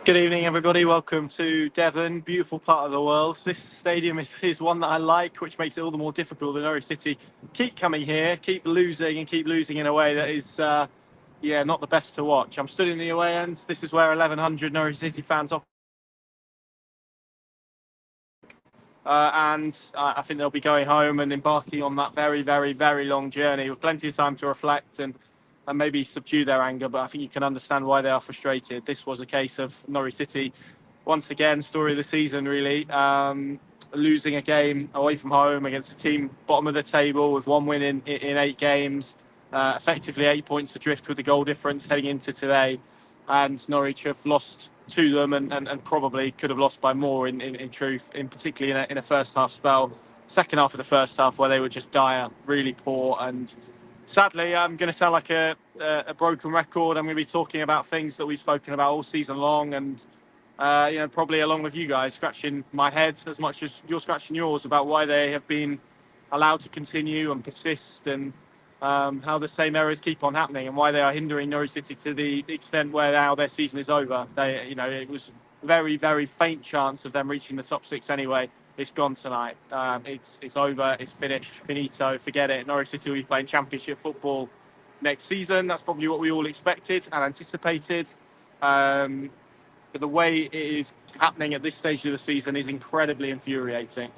Good evening, everybody. Welcome to Devon, beautiful part of the world. This stadium is one that I like, which makes it all the more difficult that Norwich City keep coming here, keep losing in a way that is, not the best to watch. I'm stood in the away end. This is where 1,100 Norwich City fans are. And I think they'll be going home and embarking on that very, very, very long journey with plenty of time to reflect and maybe subdue their anger. But I think you can understand why they are frustrated. This was a case of Norwich City, once again, story of the season, really. Losing a game away from home against a team bottom of the table with one win in 8 games, effectively 8 points adrift with the goal difference heading into today. And Norwich have lost to them and probably could have lost by more in truth, particularly in a first half spell. Second half of the first half where they were just dire, really poor. And sadly, I'm going to sound like a broken record. I'm going to be talking about things that we've spoken about all season long and, probably along with you guys, scratching my head as much as you're scratching yours about why they have been allowed to continue and persist and how the same errors keep on happening and why they are hindering Norwich City to the extent where now their season is over. It was a very, very faint chance of them reaching the top 6 anyway. It's gone tonight. It's over. It's finished. Finito. Forget it. Norwich City will be playing Championship football next season. That's probably what we all expected and anticipated. But the way it is happening at this stage of the season is incredibly infuriating.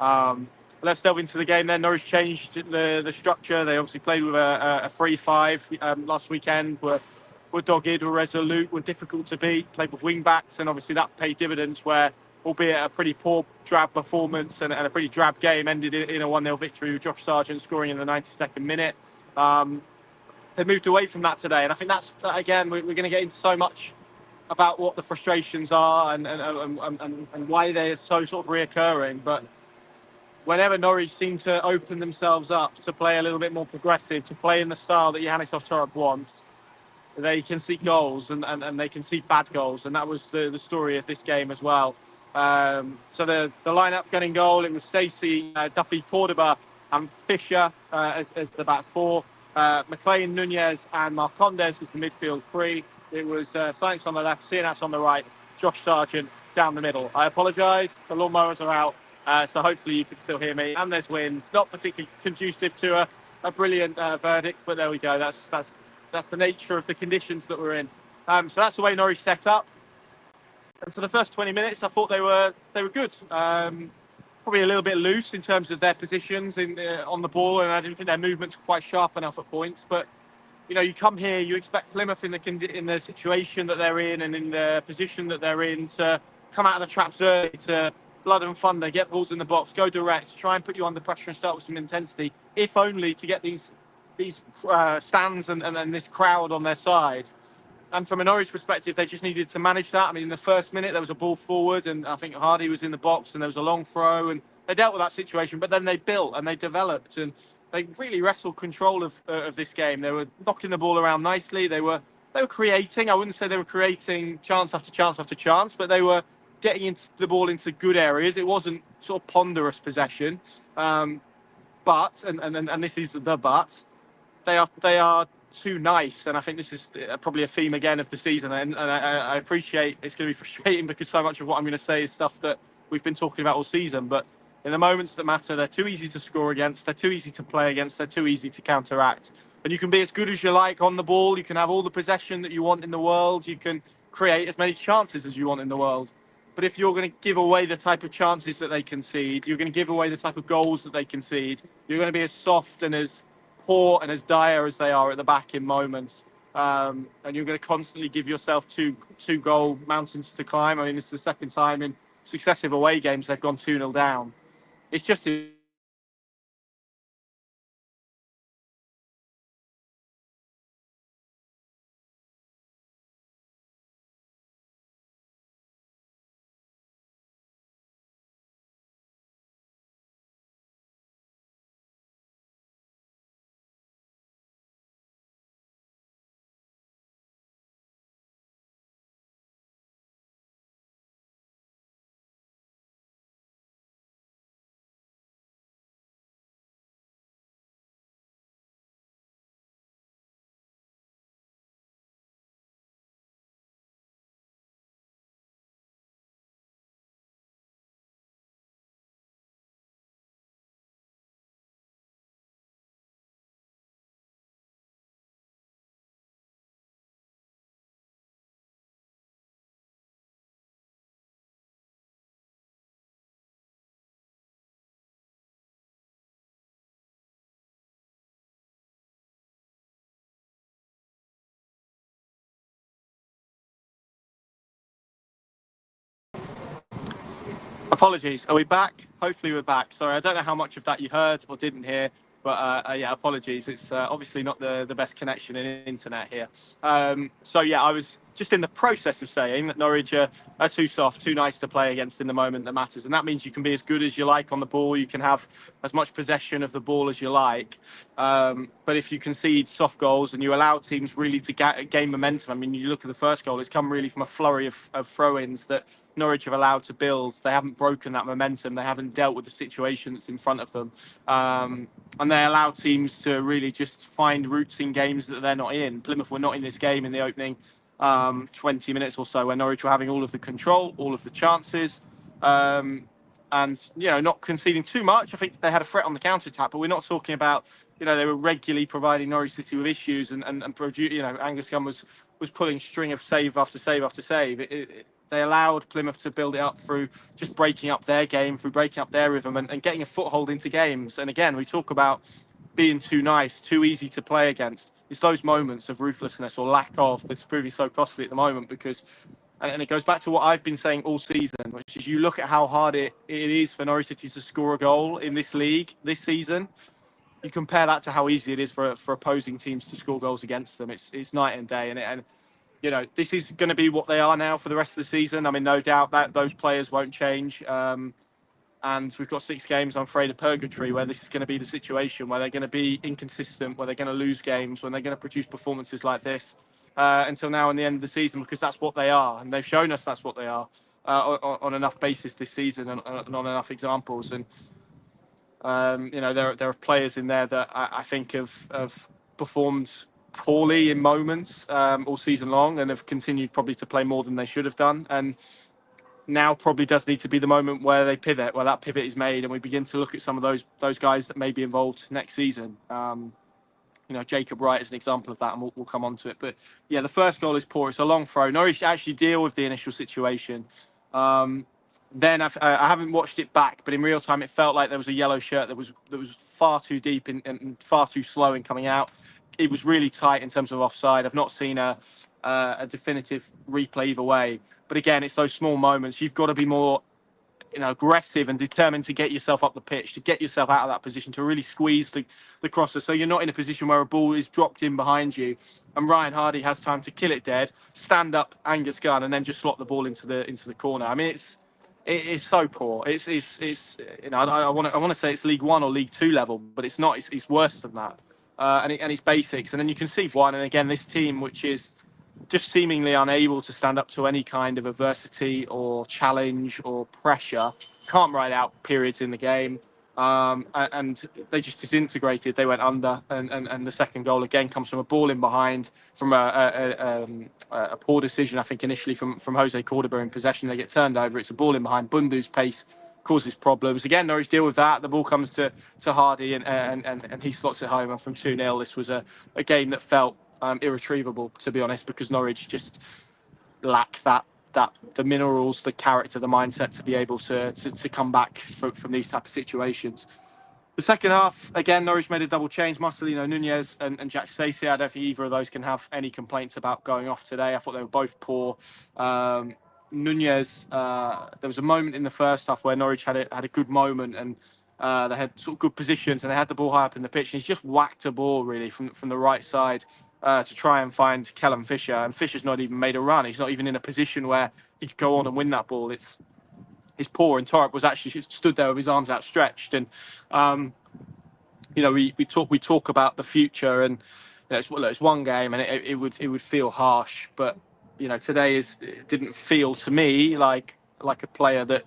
Let's delve into the game then. Norwich changed the structure. They obviously played with a 3-5 last weekend. Were dogged, were resolute, were difficult to beat. Played with wing backs, and obviously that paid dividends. Where, albeit a pretty poor, drab performance and a pretty drab game, ended in a 1-0 victory with Josh Sargent scoring in the 92nd minute. They moved away from that today, and I think that's again we're going to get into so much about what the frustrations are and why they're so sort of reoccurring, but whenever Norwich seem to open themselves up to play a little bit more progressive, to play in the style that Yannis Ovtorob wants, they can see goals and they can see bad goals. And that was the story of this game as well. So the lineup gunning goal, it was Stacey, Duffy, Cordoba and Fisher as the back four. McLean, Nunez and Marcondes as the midfield three. It was Sainz on the left, Cianas on the right, Josh Sargent down the middle. I apologise, the lawnmowers are out. So hopefully you can still hear me. And there's winds, not particularly conducive to a brilliant verdict, but there we go. That's the nature of the conditions that we're in. So that's the way Norwich set up. And for the first 20 minutes, I thought they were good. Probably a little bit loose in terms of their positions on the ball, and I didn't think their movements were quite sharp enough at points. But you come here, you expect Plymouth in the situation that they're in and in the position that they're in to come out of the traps early, to blood and thunder, get balls in the box, go direct, try and put you under pressure and start with some intensity, if only to get these stands and this crowd on their side. And from a Norwich perspective, they just needed to manage that. I mean, in the first minute, there was a ball forward, and I think Hardy was in the box, and there was a long throw, and they dealt with that situation. But then they built and they developed, and they really wrestled control of this game. They were knocking the ball around nicely. They were creating. I wouldn't say they were creating chance after chance after chance, but they were getting the ball into good areas. It wasn't sort of ponderous possession, but and this is the but. They are too nice, and I think this is probably a theme again of the season. And I appreciate it's going to be frustrating because so much of what I'm going to say is stuff that we've been talking about all season. But in the moments that matter, they're too easy to score against. They're too easy to play against. They're too easy to counteract. And you can be as good as you like on the ball. You can have all the possession that you want in the world. You can create as many chances as you want in the world. But if you're going to give away the type of chances that they concede, you're going to give away the type of goals that they concede, you're going to be as soft and as poor and as dire as they are at the back in moments. And you're going to constantly give yourself two goal mountains to climb. I mean, this is the second time in successive away games they've gone 2-0 down. It's just Apologies. Are we back? Hopefully we're back. Sorry, I don't know how much of that you heard or didn't hear, but yeah, apologies. It's obviously not the best connection in internet here. So yeah, I was just in the process of saying that Norwich are too soft, too nice to play against in the moment that matters, and that means you can be as good as you like on the ball. You can have as much possession of the ball as you like, but if you concede soft goals and you allow teams really to gain momentum, I mean, you look at the first goal; it's come really from a flurry of throw-ins that Norwich have allowed to build. They haven't broken that momentum. They haven't dealt with the situation that's in front of them. And they allow teams to really just find routes in games that they're not in. Plymouth were not in this game in the opening 20 minutes or so, where Norwich were having all of the control, all of the chances, and not conceding too much. I think they had a threat on the counter attack, but we're not talking about they were regularly providing Norwich City with issues, and Angus Gunn was pulling string of save after save after save. They allowed Plymouth to build it up through just breaking up their game, through breaking up their rhythm and getting a foothold into games. And again, we talk about being too nice, too easy to play against. It's those moments of ruthlessness or lack of that's proving so costly at the moment because, and it goes back to what I've been saying all season, which is you look at how hard it is for Norwich City to score a goal in this league this season. You compare that to how easy it is for opposing teams to score goals against them. It's night and day, and this is going to be what they are now for the rest of the season. I mean, no doubt that those players won't change. And we've got 6 games, I'm afraid, of purgatory where this is going to be the situation, where they're going to be inconsistent, where they're going to lose games, when they're going to produce performances like this until now and the end of the season, because that's what they are. And they've shown us that's what they are on enough basis this season and on enough examples. And, there are players in there that I think have performed poorly in moments all season long and have continued probably to play more than they should have done. And now probably does need to be the moment where they pivot, where that pivot is made, and we begin to look at some of those guys that may be involved next season. Jacob Wright is an example of that, and we'll come on to it. But yeah, the first goal is poor. It's a long throw. Norwich actually deal with the initial situation. Then I haven't watched it back, but in real time, it felt like there was a yellow shirt that was far too deep and far too slow in coming out. It was really tight in terms of offside. I've not seen a definitive replay either way. But again, it's those small moments. You've got to be more aggressive and determined to get yourself up the pitch, to get yourself out of that position, to really squeeze the crosser so you're not in a position where a ball is dropped in behind you and Ryan Hardy has time to kill it dead, stand up Angus Gunn, and then just slot the ball into the corner. I mean, it's so poor. I want to say it's League One or League Two level, but it's not. It's worse than that. And it's basics. And then you can see why. And again, this team, which is just seemingly unable to stand up to any kind of adversity or challenge or pressure, can't ride out periods in the game. And they just disintegrated. They went under, and the second goal again comes from a ball in behind, from a poor decision, I think, initially from Jose Cordoba in possession. They get turned over. It's a ball in behind. Bundu's pace causes problems. Again, Norwich deal with that. The ball comes to Hardy, and he slots it home. And from 2-0, this was a game that felt irretrievable, to be honest, because Norwich just lack the minerals, the character, the mindset to be able to come back from these type of situations. The second half, again, Norwich made a double change. Marcelino Nunez and Jack Stacey. I don't think either of those can have any complaints about going off today. I thought they were both poor. Nunez, there was a moment in the first half where Norwich had a good moment, and they had sort of good positions, and they had the ball high up in the pitch, and he's just whacked a ball really from the right side to try and find Callum Fisher, and Fisher's not even made a run. He's not even in a position where he could go on and win that ball. It's poor, and Torp was actually stood there with his arms outstretched. And we talk about the future, and it's one game, and it would feel harsh, but today it didn't feel to me like a player that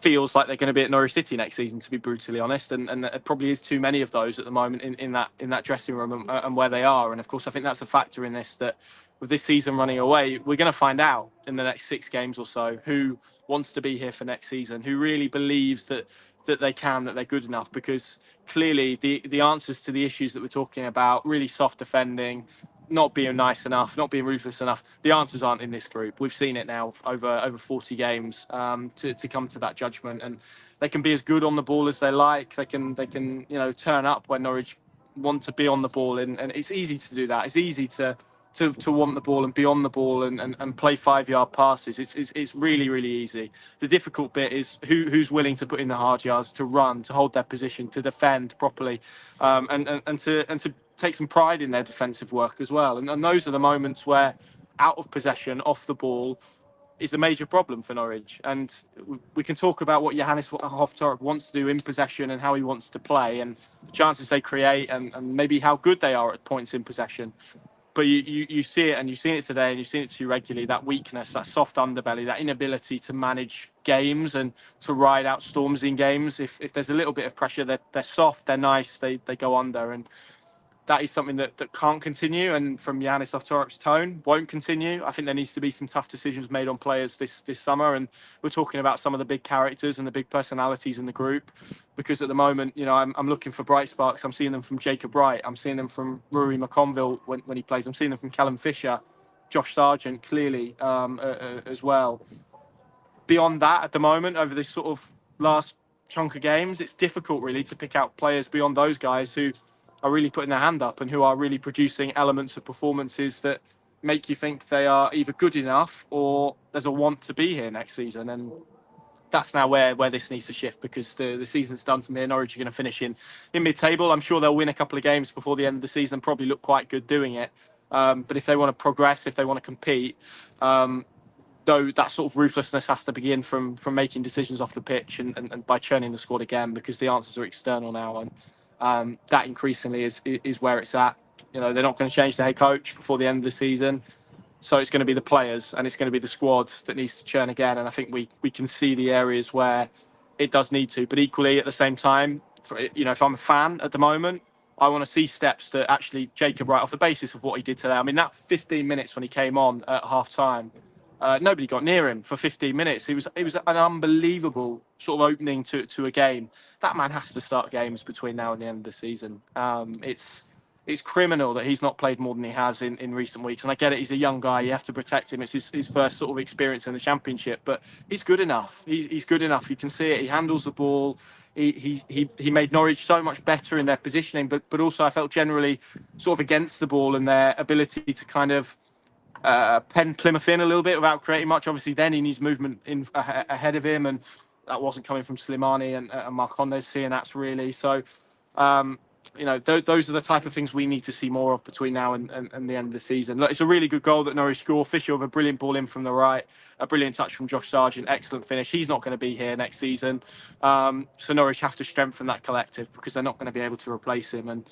feels like they're going to be at Norwich City next season, to be brutally honest, and there probably is too many of those at the moment in that dressing room and where they are. And of course, I think that's a factor in this, that with this season running away, we're going to find out in the next 6 games or so who wants to be here for next season, who really believes that they're good enough, because clearly the answers to the issues that we're talking about, really soft defending, not being nice enough, not being ruthless enough, the answers aren't in this group. We've seen it now over 40 games to come to that judgment, and they can be as good on the ball as they like. They can turn up when Norwich want to be on the ball, and it's easy to do that. It's easy to to want the ball and be on the ball and play 5-yard passes. It's really, really easy. The difficult bit is who's willing to put in the hard yards, to run, to hold their position, to defend properly, and to take some pride in their defensive work as well. And those are the moments where out of possession, off the ball, is a major problem for Norwich. And we can talk about what Johannes Hoftorp wants to do in possession and how he wants to play and the chances they create and maybe how good they are at points in possession. But you see it, and you've seen it today, and you've seen it too regularly, that weakness, that soft underbelly, that inability to manage games and to ride out storms in games. If there's a little bit of pressure, they're soft, they're nice, they go under. And that is something that can't continue, and from Giannis Otorup's tone, won't continue. I think there needs to be some tough decisions made on players this summer, and we're talking about some of the big characters and the big personalities in the group, because at the moment, I'm looking for bright sparks. I'm seeing them from Jacob Wright. I'm seeing them from Rory McConville when he plays. I'm seeing them from Callum Fisher, Josh Sargent, clearly as well. Beyond that, at the moment, over this sort of last chunk of games, it's difficult really to pick out players beyond those guys who are really putting their hand up and who are really producing elements of performances that make you think they are either good enough or there's a want to be here next season. And that's now where this needs to shift, because the season's done from here. Norwich are going to finish in mid-table. I'm sure they'll win a couple of games before the end of the season, probably look quite good doing it. But if they want to progress, if they want to compete, though that sort of ruthlessness has to begin from making decisions off the pitch and by churning the squad again, because the answers are external now. And that increasingly is where it's at. They're not going to change the head coach before the end of the season. So it's going to be the players and it's going to be the squad that needs to churn again. And I think we can see the areas where it does need to. But equally, at the same time, if I'm a fan at the moment, I want to see steps that actually Jacob Wright, off the basis of what he did today. I mean, that 15 minutes when he came on at half-time, nobody got near him for 15 minutes. It was an unbelievable sort of opening to a game. That man has to start games between now and the end of the season. It's criminal that he's not played more than he has in recent weeks. And I get it, he's a young guy. You have to protect him. It's his first sort of experience in the Championship. But he's good enough. He's good enough. You can see it. He handles the ball. He made Norwich so much better in their positioning. But also I felt generally sort of against the ball and their ability to kind of pen Plymouth in a little bit without creating much. Obviously, then he needs movement in ahead of him. And that wasn't coming from Slimani and Marcondes, seeing that's really. So, those are the type of things we need to see more of between now and the end of the season. Look, it's a really good goal that Norwich score. Fisher with a brilliant ball in from the right, a brilliant touch from Josh Sargent, excellent finish. He's not going to be here next season, so Norwich have to strengthen that collective because they're not going to be able to replace him.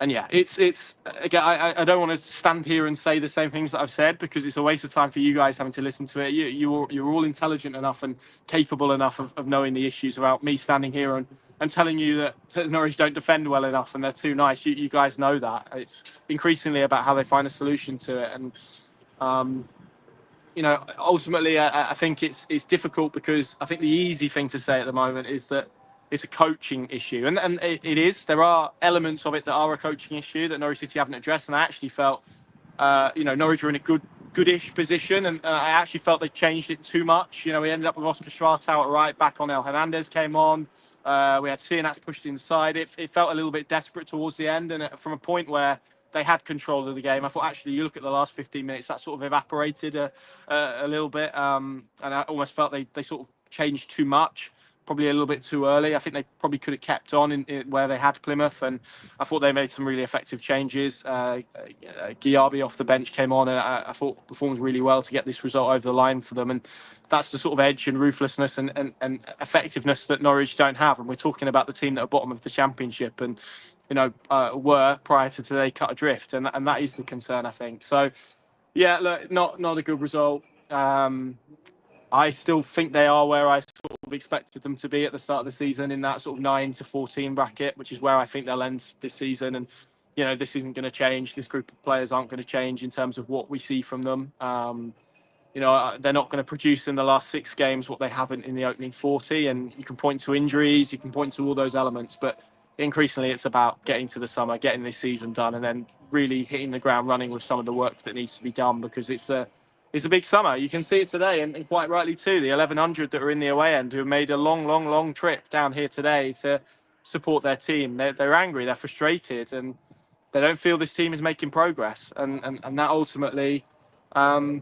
And yeah, it's again, I don't want to stand here and say the same things that I've said, because it's a waste of time for you guys having to listen to it. You're all intelligent enough and capable enough of knowing the issues without me standing here and telling you that Norwich don't defend well enough and they're too nice. You guys know that. It's increasingly about how they find a solution to it. And ultimately, I think it's difficult, because I think the easy thing to say at the moment is that it's a coaching issue, and it is. There are elements of it that are a coaching issue that Norwich City haven't addressed, and I actually felt, Norwich were in a goodish position, and I actually felt they changed it too much. We ended up with Oscar Schwartau at right, back on El Hernandez came on. We had Cianats pushed inside. It felt a little bit desperate towards the end, and from a point where they had control of the game, I thought actually you look at the last 15 minutes, that sort of evaporated a little bit, and I almost felt they sort of changed too much. Probably a little bit too early. I think they probably could have kept on in where they had Plymouth, and I thought they made some really effective changes. Giabi off the bench came on, and I thought performed really well to get this result over the line for them. And that's the sort of edge and ruthlessness and effectiveness that Norwich don't have. And we're talking about the team that are bottom of the Championship, and were prior to today cut adrift, and that is the concern, I think. So, yeah, look, not a good result. I still think they are where I sort of expected them to be at the start of the season, in that sort of 9 to 14 bracket, which is where I think they'll end this season. And, this isn't going to change. This group of players aren't going to change in terms of what we see from them. They're not going to produce in the last 6 games what they haven't in the opening 40. And you can point to injuries, you can point to all those elements, but increasingly it's about getting to the summer, getting this season done, and then really hitting the ground running with some of the work that needs to be done, because it's a big summer. You can see it today, and quite rightly too. The 1,100 that are in the away end, who have made a long trip down here today to support their team. They're angry, they're frustrated, and they don't feel this team is making progress, and that ultimately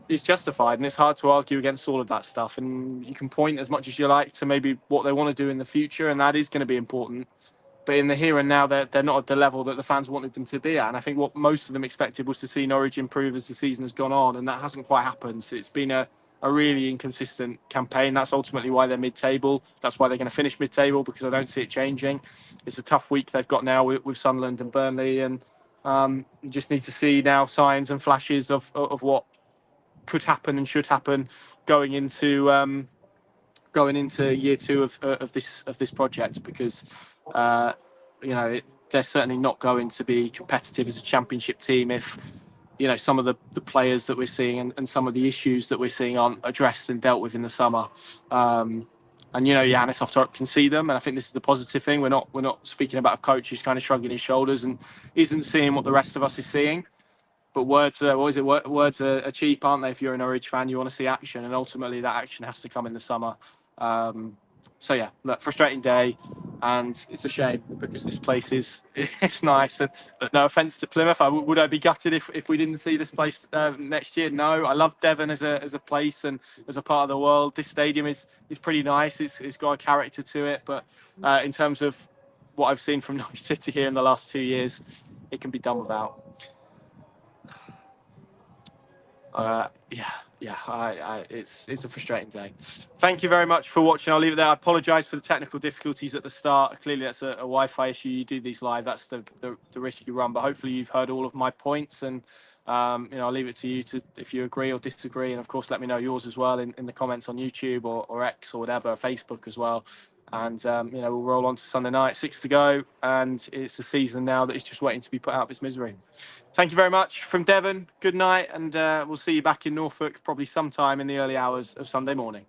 is justified. And it's hard to argue against all of that stuff. And you can point as much as you like to maybe what they want to do in the future, and that is going to be important. But in the here and now, they're not at the level that the fans wanted them to be at. And I think what most of them expected was to see Norwich improve as the season has gone on, and that hasn't quite happened. So it's been a really inconsistent campaign. That's ultimately why they're mid-table. That's why they're going to finish mid-table, because I don't see it changing. It's a tough week they've got now with Sunderland and Burnley, and you just need to see now signs and flashes of what could happen and should happen going into year two of this project, because they're certainly not going to be competitive as a championship team if some of the players that we're seeing and some of the issues that we're seeing aren't addressed and dealt with in the summer. And Yannis Oftorp can see them, and I think this is the positive thing. We're not speaking about a coach who's kind of shrugging his shoulders and isn't seeing what the rest of us is seeing. But words are cheap, aren't they? If you're an Norwich fan, you want to see action, and ultimately that action has to come in the summer. So yeah, look, frustrating day, and it's a shame because this place it's nice. And no offence to Plymouth, would I be gutted if we didn't see this place next year? No, I love Devon as a place and as a part of the world. This stadium is pretty nice. It's got a character to it, but in terms of what I've seen from Norwich City here in the last 2 years, it can be done without. It's a frustrating day. Thank you very much for watching. I'll leave it there. I apologise for the technical difficulties at the start. Clearly, that's a Wi-Fi issue. You do these live, that's the risk you run. But hopefully, you've heard all of my points, and I'll leave it to you to, if you agree or disagree, and of course, let me know yours as well in the comments on YouTube or X or whatever, Facebook as well. And we'll roll on to Sunday night, 6 to go, and it's a season now that is just waiting to be put out of its misery. Thank you very much from Devon. Good night, and we'll see you back in Norfolk probably sometime in the early hours of Sunday morning.